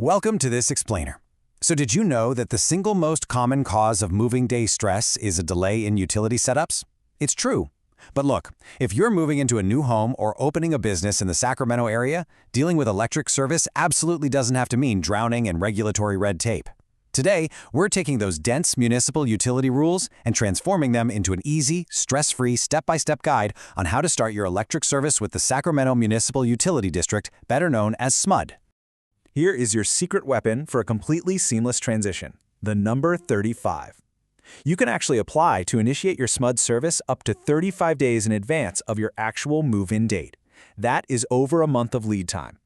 Welcome to this explainer. So did you know that the single most common cause of moving day stress is a delay in utility setups? It's true. But look, if you're moving into a new home or opening a business in the Sacramento area, dealing with electric service absolutely doesn't have to mean drowning in regulatory red tape. Today, we're taking those dense municipal utility rules and transforming them into an easy, stress-free, step-by-step guide on how to start your electric service with the Sacramento Municipal Utility District, better known as SMUD. Here is your secret weapon for a completely seamless transition, the number 35. You can actually apply to initiate your SMUD service up to 35 days in advance of your actual move-in date. That is over a month of lead time.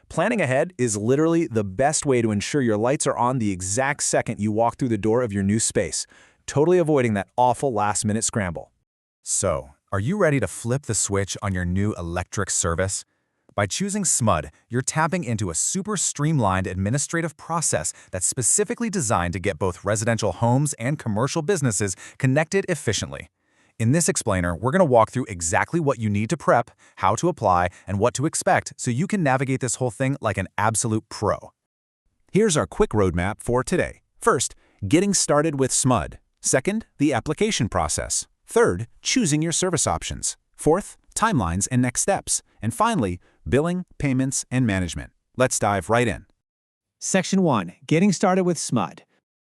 Planning ahead is literally the best way to ensure your lights are on the exact second you walk through the door of your new space, totally avoiding that awful last-minute scramble. So, are you ready to flip the switch on your new electric service? By choosing SMUD, you're tapping into a super streamlined administrative process that's specifically designed to get both residential homes and commercial businesses connected efficiently. In this explainer, we're going to walk through exactly what you need to prep, how to apply, and what to expect so you can navigate this whole thing like an absolute pro. Here's our quick roadmap for today. First, getting started with SMUD. Second, the application process. Third, choosing your service options. Fourth, timelines and next steps. And finally, billing, payments, and management. Let's dive right in. Section 1. Getting started with SMUD.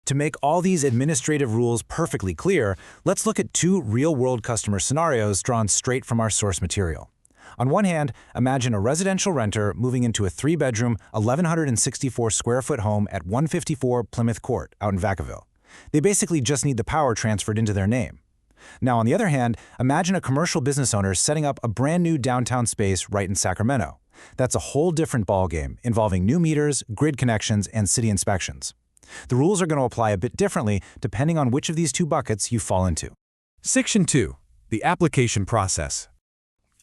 To make all these administrative rules perfectly clear, let's look at two real-world customer scenarios drawn straight from our source material. On one hand, imagine a residential renter moving into a 3-bedroom, 1,164-square-foot home at 154 Plymouth Court out in Vacaville. They basically just need the power transferred into their name. Now, on the other hand, imagine a commercial business owner setting up a brand new downtown space right in Sacramento. That's a whole different ballgame, involving new meters, grid connections, and city inspections. The rules are going to apply a bit differently depending on which of these two buckets you fall into. Section 2. The application process.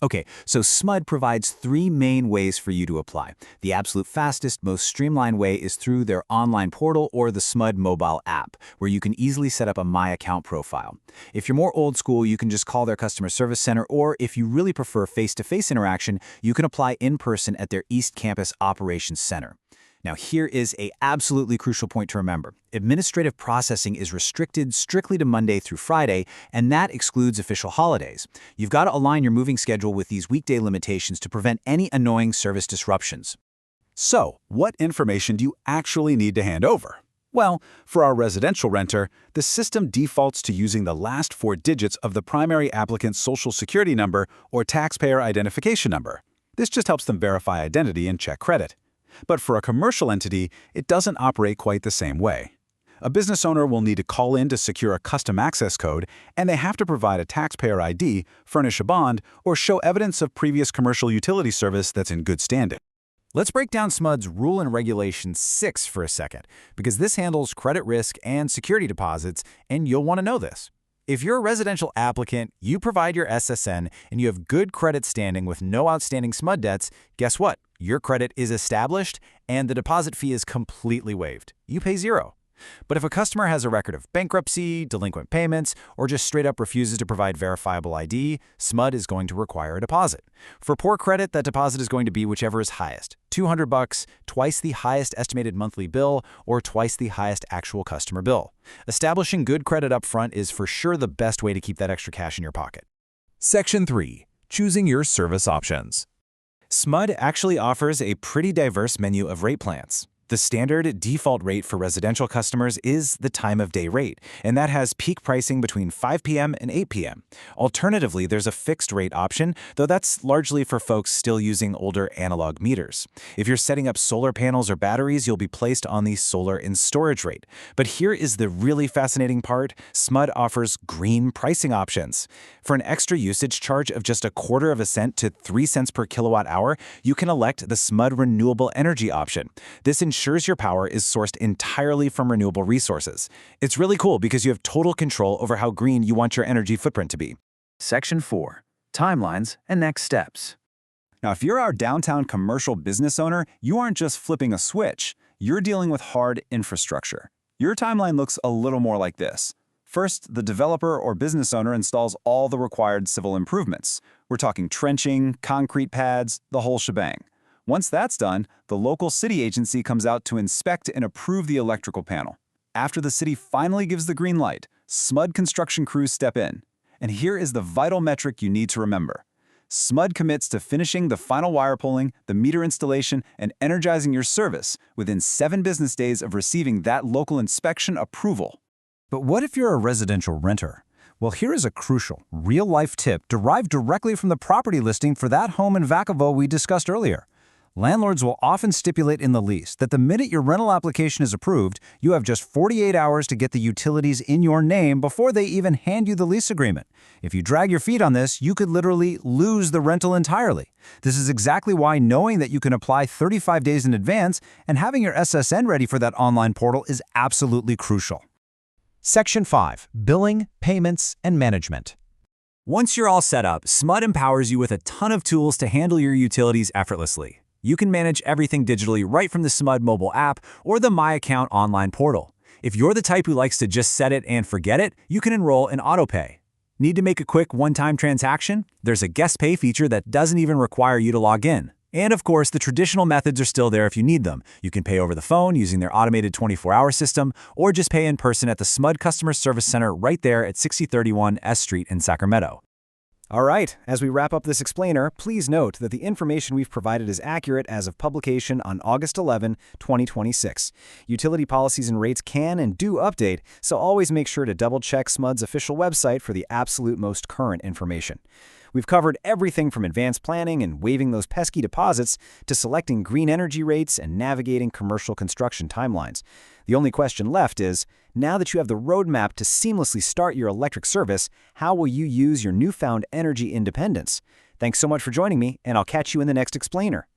Okay, so SMUD provides 3 main ways for you to apply. The absolute fastest, most streamlined way is through their online portal or the SMUD mobile app, where you can easily set up a My Account profile. If you're more old school, you can just call their customer service center, or if you really prefer face-to-face interaction, you can apply in person at their East Campus Operations Center. Now, here is an absolutely crucial point to remember. Administrative processing is restricted strictly to Monday through Friday, and that excludes official holidays. You've got to align your moving schedule with these weekday limitations to prevent any annoying service disruptions. So, what information do you actually need to hand over? Well, for our residential renter, the system defaults to using the last 4 digits of the primary applicant's social security number or taxpayer identification number. This just helps them verify identity and check credit. But for a commercial entity, it doesn't operate quite the same way. A business owner will need to call in to secure a custom access code, and they have to provide a taxpayer ID, furnish a bond, or show evidence of previous commercial utility service that's in good standing. Let's break down SMUD's Rule and Regulation 6 for a second, because this handles credit risk and security deposits, and you'll want to know this. If you're a residential applicant, you provide your SSN, and you have good credit standing with no outstanding SMUD debts, guess what? Your credit is established, and the deposit fee is completely waived. You pay zero. But if a customer has a record of bankruptcy, delinquent payments, or just straight up refuses to provide verifiable ID, SMUD is going to require a deposit. For poor credit, that deposit is going to be whichever is highest, $200, twice the highest estimated monthly bill, or twice the highest actual customer bill. Establishing good credit up front is for sure the best way to keep that extra cash in your pocket. Section 3. Choosing your service options. SMUD actually offers a pretty diverse menu of rate plans. The standard default rate for residential customers is the time of day rate, and that has peak pricing between 5 p.m. and 8 p.m. Alternatively, there's a fixed rate option, though that's largely for folks still using older analog meters. If you're setting up solar panels or batteries, you'll be placed on the solar and storage rate. But here is the really fascinating part. SMUD offers green pricing options. For an extra usage charge of just 1/4 cent to 3 cents per kilowatt hour, you can elect the SMUD renewable energy option. This ensures your power is sourced entirely from renewable resources. It's really cool because you have total control over how green you want your energy footprint to be. Section 4. Timelines and next steps. Now, if you're our downtown commercial business owner, you aren't just flipping a switch. You're dealing with hard infrastructure. Your timeline looks a little more like this. First, the developer or business owner installs all the required civil improvements. We're talking trenching, concrete pads, the whole shebang. Once that's done, the local city agency comes out to inspect and approve the electrical panel. After the city finally gives the green light, SMUD construction crews step in. And here is the vital metric you need to remember. SMUD commits to finishing the final wire pulling, the meter installation, and energizing your service within 7 business days of receiving that local inspection approval. But what if you're a residential renter? Well, here is a crucial, real-life tip derived directly from the property listing for that home in Vacaville we discussed earlier. Landlords will often stipulate in the lease that the minute your rental application is approved, you have just 48 hours to get the utilities in your name before they even hand you the lease agreement. If you drag your feet on this, you could literally lose the rental entirely. This is exactly why knowing that you can apply 35 days in advance and having your SSN ready for that online portal is absolutely crucial. Section 5. Billing, Payments, and Management. Once you're all set up, SMUD empowers you with a ton of tools to handle your utilities effortlessly. You can manage everything digitally right from the SMUD mobile app or the My Account online portal. If you're the type who likes to just set it and forget it, you can enroll in AutoPay. Need to make a quick one-time transaction? There's a guest pay feature that doesn't even require you to log in. And of course, the traditional methods are still there if you need them. You can pay over the phone using their automated 24-hour system, or just pay in person at the SMUD Customer Service Center right there at 6031 S Street in Sacramento. All right, as we wrap up this explainer, please note that the information we've provided is accurate as of publication on August 11, 2026. Utility policies and rates can and do update, so always make sure to double-check SMUD's official website for the absolute most current information. We've covered everything from advanced planning and waiving those pesky deposits to selecting green energy rates and navigating commercial construction timelines. The only question left is, now that you have the roadmap to seamlessly start your electric service, how will you use your newfound energy independence? Thanks so much for joining me, and I'll catch you in the next explainer.